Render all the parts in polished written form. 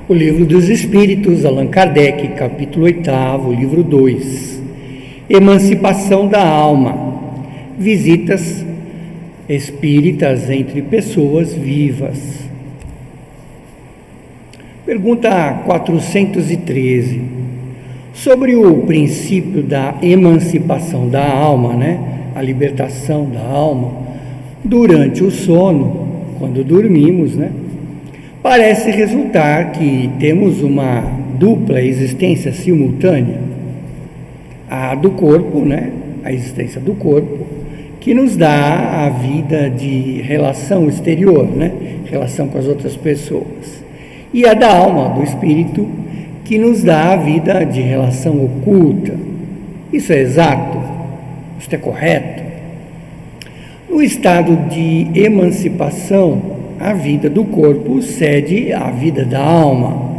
O Livro dos Espíritos, Allan Kardec, capítulo 8º, livro 2. Emancipação da alma. Visitas espíritas entre pessoas vivas. Pergunta 413. Sobre o princípio da emancipação da alma, a libertação da alma, durante o sono, quando dormimos, parece resultar que temos uma dupla existência simultânea. A do corpo, a existência do corpo, que nos dá a vida de relação exterior, relação com as outras pessoas. E a da alma, do espírito, que nos dá a vida de relação oculta. Isso é exato? Isso é correto? No estado de emancipação, a vida do corpo cede à vida da alma.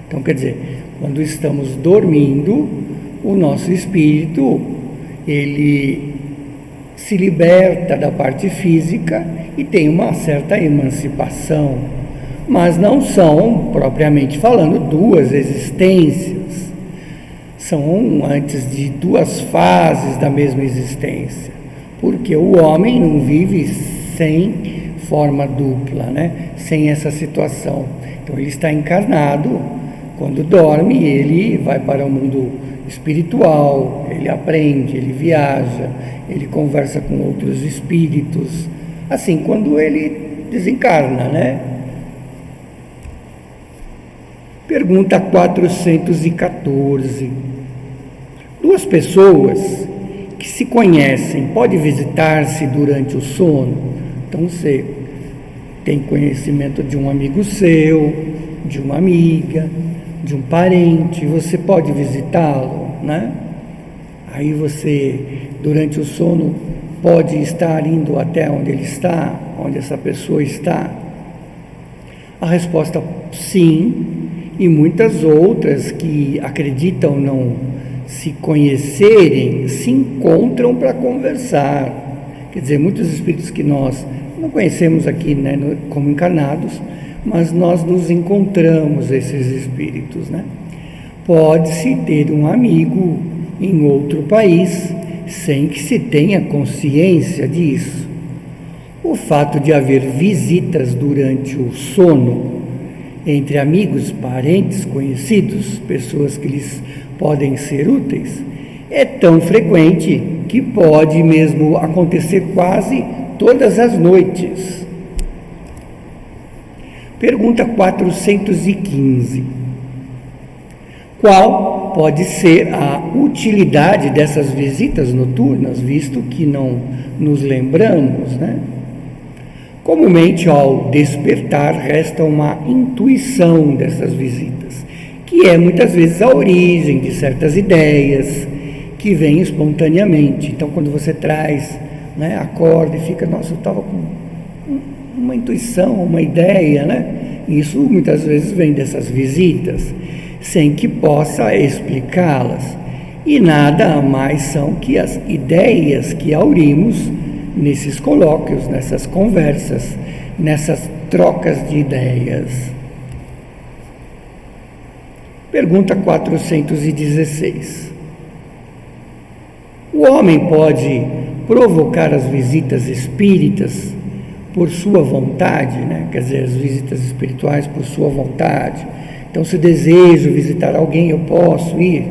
Então, quer dizer, quando estamos dormindo, o nosso espírito, ele se liberta da parte física e tem uma certa emancipação. Mas não são, propriamente falando, duas existências. São antes de duas fases da mesma existência. Porque o homem não vive sem forma dupla, sem essa situação. Então ele está encarnado, quando dorme ele vai para o mundo espiritual, ele aprende, ele viaja, ele conversa com outros espíritos, assim, quando ele desencarna, Pergunta 414. Duas pessoas que se conhecem podem visitar-se durante o sono? Então você tem conhecimento de um amigo seu, de uma amiga, de um parente, você pode visitá-lo, Aí você, durante o sono, pode estar indo até onde ele está, onde essa pessoa está. A resposta sim, e muitas outras que acreditam não se conhecerem, se encontram para conversar. Quer dizer, muitos espíritos que nós não conhecemos aqui, como encarnados, mas nós nos encontramos, esses espíritos, Pode-se ter um amigo em outro país sem que se tenha consciência disso. O fato de haver visitas durante o sono entre amigos, parentes, conhecidos, pessoas que lhes podem ser úteis, é tão frequente que pode mesmo acontecer quase todas as noites. Pergunta 415. Qual pode ser a utilidade dessas visitas noturnas, visto que não nos lembramos, Comumente, ao despertar, resta uma intuição dessas visitas, que é muitas vezes a origem de certas ideias que vêm espontaneamente. Então, quando você traz, acorda e fica, nossa, eu estava com uma intuição, uma ideia, Isso muitas vezes vem dessas visitas, sem que possa explicá-las. E nada mais são que as ideias que aurimos nesses colóquios, nessas conversas, nessas trocas de ideias. Pergunta 416. O homem pode provocar as visitas espíritas por sua vontade, Quer dizer, as visitas espirituais por sua vontade. Então, se desejo visitar alguém, eu posso ir.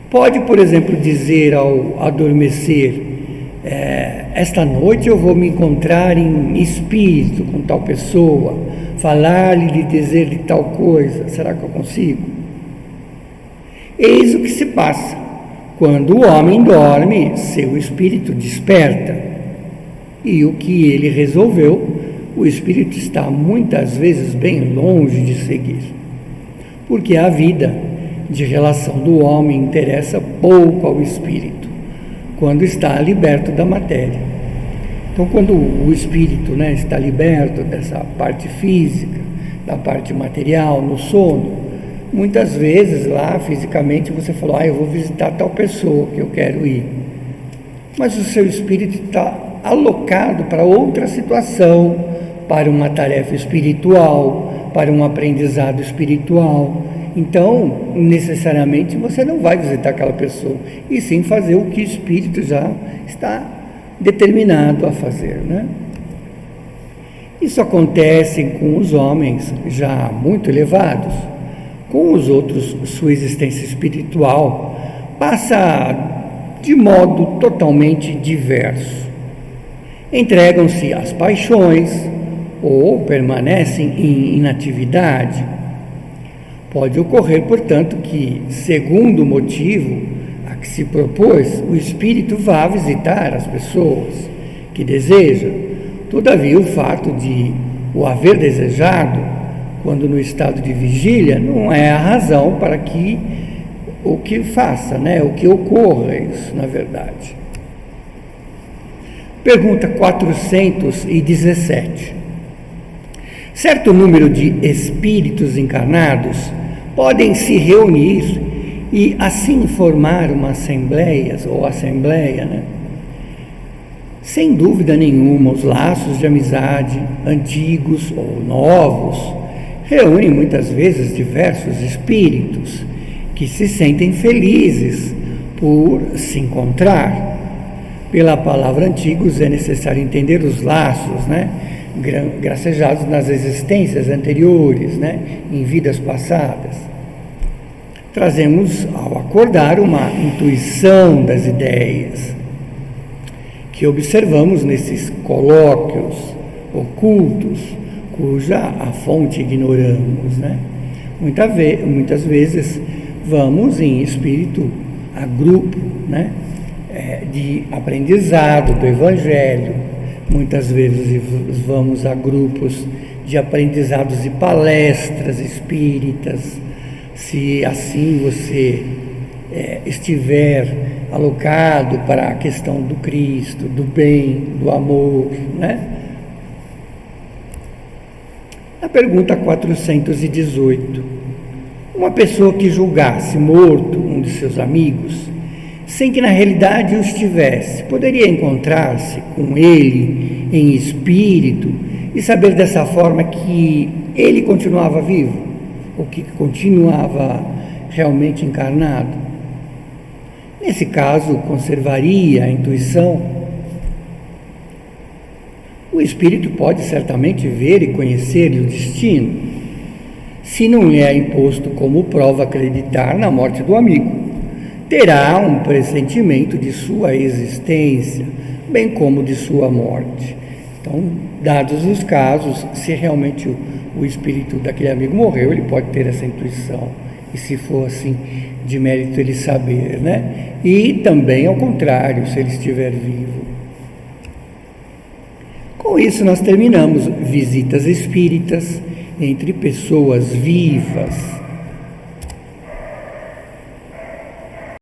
Pode, por exemplo, dizer ao adormecer, esta noite eu vou me encontrar em espírito com tal pessoa, falar-lhe, dizer-lhe tal coisa, será que eu consigo? Eis o que se passa. Quando o homem dorme, seu espírito desperta. E o que ele resolveu, o espírito está muitas vezes bem longe de seguir. Porque a vida de relação do homem interessa pouco ao espírito, quando está liberto da matéria. Então, quando o espírito está liberto dessa parte física, da parte material, no sono, muitas vezes lá fisicamente você falou, eu vou visitar tal pessoa que eu quero ir. Mas o seu espírito está alocado para outra situação, para uma tarefa espiritual, para um aprendizado espiritual. Então, necessariamente, você não vai visitar aquela pessoa, e sim fazer o que o espírito já está determinado a fazer, né? Isso acontece com os homens já muito elevados. Com os outros, sua existência espiritual passa de modo totalmente diverso. Entregam-se às paixões ou permanecem em inatividade. Pode ocorrer, portanto, que, segundo o motivo a que se propôs, o espírito vá visitar as pessoas que deseja. Todavia, o fato de o haver desejado, quando no estado de vigília, não é a razão para que o que faça, né? O que ocorra isso, na verdade. Pergunta 417. Certo número de espíritos encarnados podem se reunir e assim formar uma assembleia, né? Sem dúvida nenhuma, os laços de amizade, antigos ou novos, reúnem muitas vezes diversos espíritos que se sentem felizes por se encontrar. Pela palavra antigos é necessário entender os laços, né? Gracejados nas existências anteriores, né? Em vidas passadas. Trazemos ao acordar uma intuição das ideias que observamos nesses colóquios ocultos, cuja a fonte ignoramos, né? Muitas vezes vamos em espírito a grupo, né? De aprendizado do Evangelho. Muitas vezes vamos a grupos de aprendizados e palestras espíritas. Se assim você estiver alocado para a questão do Cristo, do bem, do amor, né? A pergunta 418. Uma pessoa que julgasse morto um de seus amigos, sem que na realidade o estivesse, poderia encontrar-se com ele em espírito e saber dessa forma que ele continuava vivo, ou que continuava realmente encarnado? Nesse caso, conservaria a intuição? O espírito pode certamente ver e conhecer-lhe o destino, se não lhe é imposto como prova acreditar na morte do amigo. Terá um pressentimento de sua existência, bem como de sua morte. Então, dados os casos, se realmente o espírito daquele amigo morreu, ele pode ter essa intuição, e se for assim, de mérito ele saber, né? E também ao contrário, se ele estiver vivo. Com isso nós terminamos visitas espíritas entre pessoas vivas.